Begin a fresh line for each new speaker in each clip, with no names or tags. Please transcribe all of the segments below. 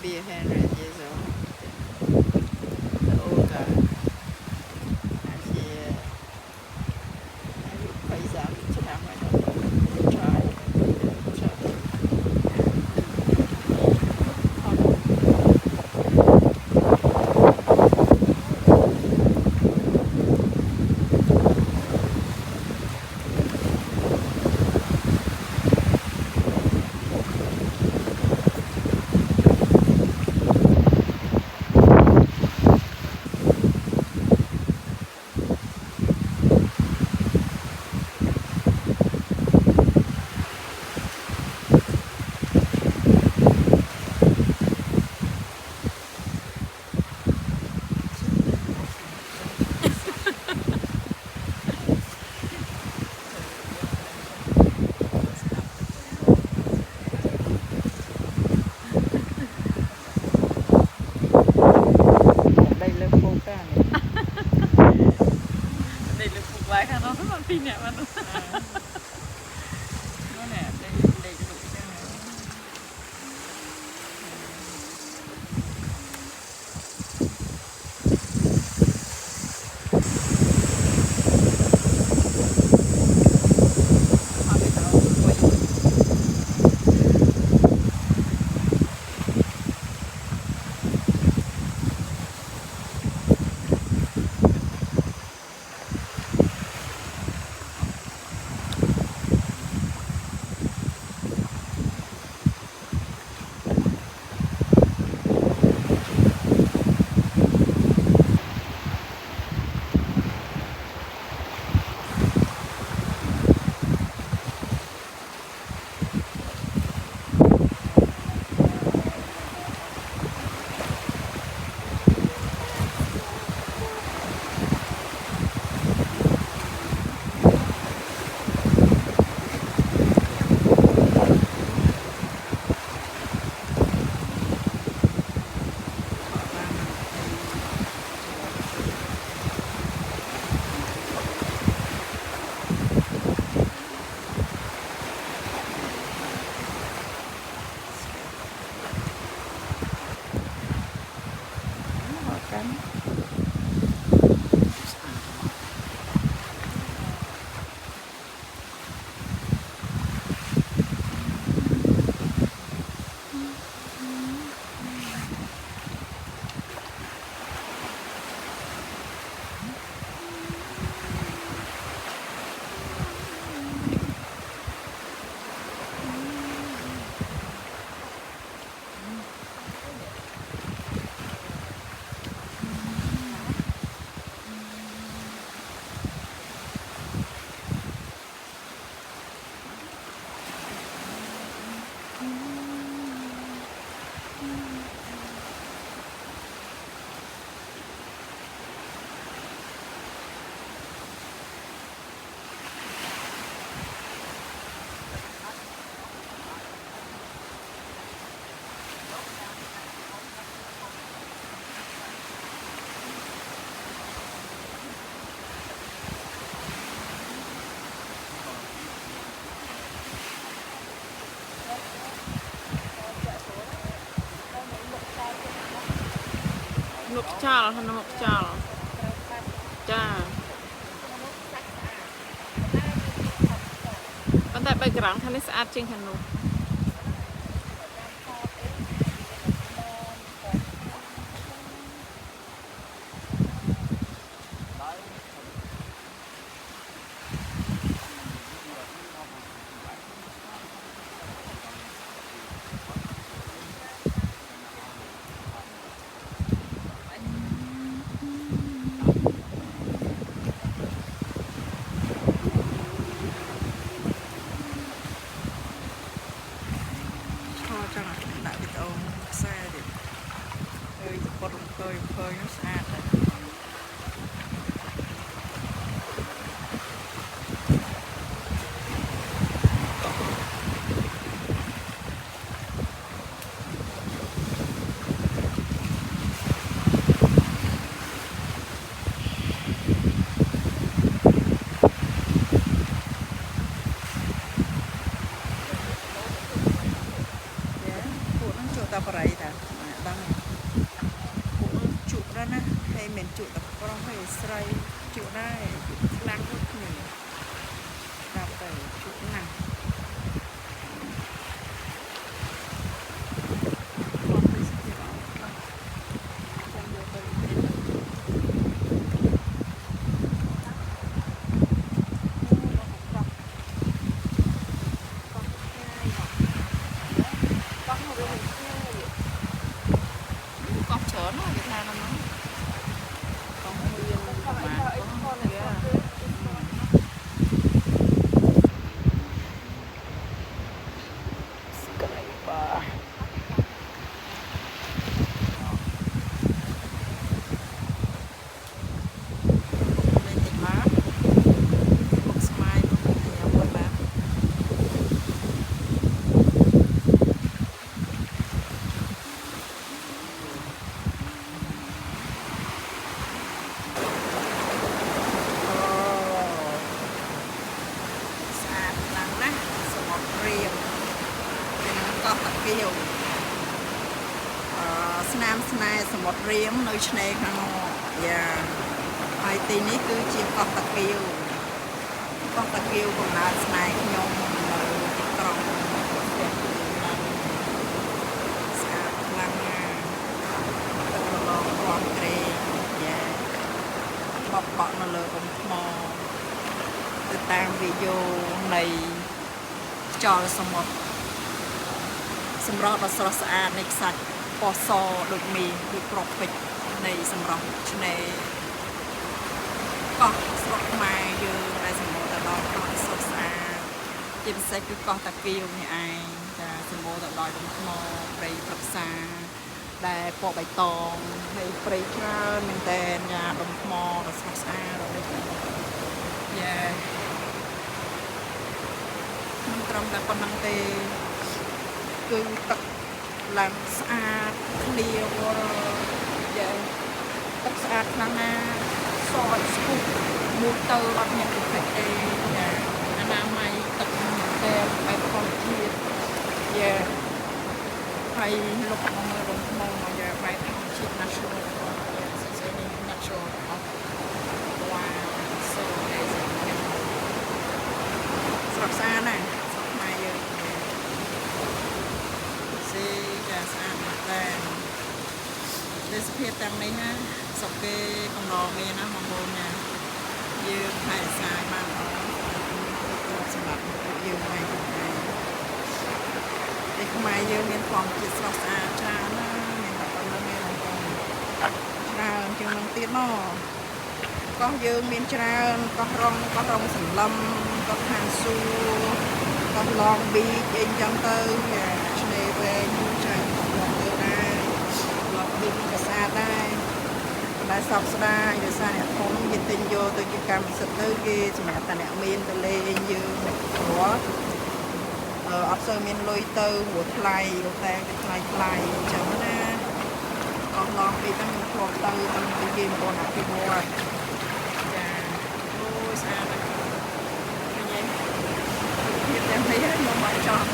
be 100 years old. The old guy. And he plays out to them when they try. Đây là phố cả này. Đây là phố lái khá nó rất là pin nè bạn. Nó nè, đây cái lụi ra này. Ngục chào, thằng ngục chào. Cha. Còn tại bài grang thằng ấy sẽ át trên thằng nó. Phơi nó xa rồi. mình chịu tập con hay sray chịu đây lang hút mình đạp tới chịu nặng con chở nó Việt Nam nó con nguyên mà con kìa Skybar lên tỉnh má một smile một nhà buồn má kiều Nam Snai សមុទ្ររៀមនៅឆ្នេរខាងយ៉ាហើយទីនេះគឺជាកោះតាគៀវកោះតាគៀវកំណើតស្នេហ៍ខ្ញុំនៅទីក្រុងស្អាតខ្លាំងណាស់ទឹករលងរាំក្រែងយ៉ាបក់នៅលើដុំថ្មទៅតាមវីដេអូនៃខ្យល់សមុទ្រសម្រស់ដ៏ស្រស់ស្អាតនៃខ្សាច់ពណ៌សដូចមីដូចប្រកពេជ្រនៃសម្រស់ឆ្នេរកោះស្រុកខ្មែរយើងដែលសម្បូរទៅដោយប្រវត្តិសាស្ត្រស្អាតជាពិសេសគឺកោះតាគៀវនេះឯងចាសម្បូរទៅដោយដុំថ្មព្រៃព្រឹក្សាដែលពណ៌បៃតងហើយព្រៃច្រើនមែនតើយ៉ាដុំថ្មដ៏ស្រស់ស្អាតដល់នេះយ៉ាមិនត្រឹមតែប៉ុណ្្នឹងទេគឺទឹកឡើងស្អាតឃ្លៀវយ៉ាទឹកស្អាតខ្លាំងណាស់សស្គូមួយទៅអត់មានប្រភេទទេចាអនាម័យទឹកតែបែបធម្មជាតិយ៉ាហើយលុបមកមើលរំថ្មមកយ៉ាបែបធម្មជាតិ natural យ៉ាសិស្សនេះ natural អត់វ៉ា so amazing ស្រស់ស្អាតណាស់ស្អាតមែនតើទេសភាពទាំងនេះណាសុខគេកំឡងមានណាបងប្អូនណាយើងថែរក្សាបានល្អសម្រាប់យើងហ្នឹងទីខ្មែរយើងមានធម្មជាតិស្រស់ស្អាតច្រើនណាមានតែប៉ុណ្្នឹងទេបងប្អូនច្រើនជាងនឹងទៀតមកកោះយើងមានច្រើនកោះរងសន្លឹមកោះហានស៊ូកោះឡងប៊ីអីចឹងទៅឆ្នេរវែងច្រើនក៏ស្អាតដែរតែសោកស្ដាយដោយសារអ្នកធំគេទិញយកទៅជាកម្មសិទ្ធិទៅគេសម្រាប់តែអ្នកមានទៅលេងយើងព្រោះអត់សូវមានលុយទៅព្រោះថ្លៃតែវាថ្លៃអញ្ចឹងណាអស់ឡងពីហ្នឹងខ្ញុំធ្លាប់ទៅតាមទៅគេមកអភិវឌ្ឍចាអូយស្អាតណាស់ឃើញទេភាពទាំងនេះខ្ញុំមកចង់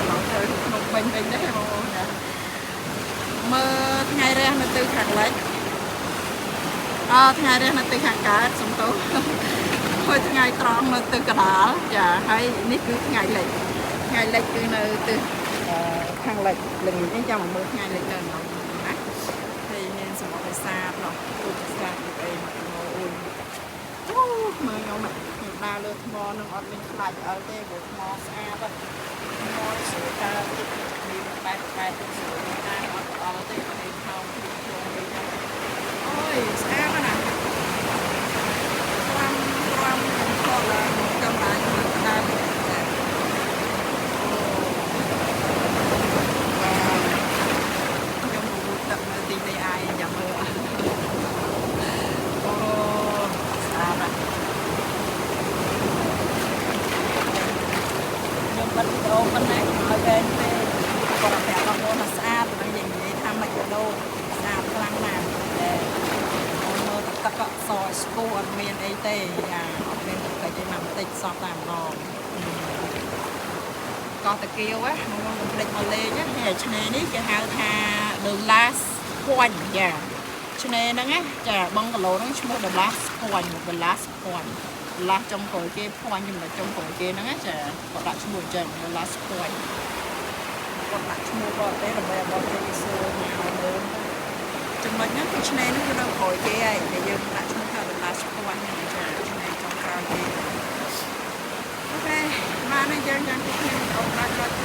មកទៅក្នុងពេញវិញដែរបងប្អូនណាមើលថ្ងៃរះនៅទិសខាងលិចថ្ងៃរះនៅទិសខាងកើតសំទោសហើយថ្ងៃត្រង់នៅទិសកណ្ដាលចាហើយនេះគឺថ្ងៃលិចគឺនៅទិសខាងលិចល្ងាចនេះចាំមកមើលថ្ងៃលិចទៅណាហើយមានសមុទ្រនេសាទនោះទូកសាទដូចអីមកអូយអូមើលខ្ញុំដើរលើថ្មនឹងអត់មានខ្លាចអើទេព្រោះថ្មស្អាតថ្មស្រួលតើមានបែបស្រួលតែអត់អត់ទេគេថោកខ្លួនវិញអូយស្អាតណាស់ក្រាំខកឡើងកំដៅដើរខ្ញុំមកទឹកនៅទីនេះអាយចាំមើលអូស្អាតណាស់ខ្ញុំបិទវីដេអូប៉ុណ្ណេះឲ្យគេទេគាត់ប្រាប់បងប្អូនថាស្អាតហើយនិយាយថាមិនក៏ដូរស្អាតខ្លាំងណាស់តែមើលទឹកក៏សស្គូអត់មានអីទេយ៉ាអត់មានទឹកទេណាបន្តិចសោះតែម្ដងកោះតាគៀវហ្នឹងបងប្អូនភ្លេចមកលេងហើយឆ្នេរនេះគេហៅថា The Last Point យ៉ា ឆ្នេរហ្នឹងណាចាបឹងគីឡូហ្នឹងឈ្មោះ The Last Point The Last Point Last ចុងក្រោយគេ Point ចំណុចចុងក្រោយគេហ្នឹងណាចាគាត់ដាក់ឈ្មោះអញ្ចឹង The Last Point គាត់ដាក់ឈ្មោះគាត់ទេដើម្បីឲ្យបងគេសួរមកមើលចំណុចហ្នឹងគឺឆ្នេរហ្នឹងគឺនៅក្រោយគេហើយតែយើងដាក់ឈ្មោះថា The Last Point ហ្នឹងចាឆ្នេរចុងក្រោយគេអូខេបានហើយយើងចាំពីគ្នាអូនដាក់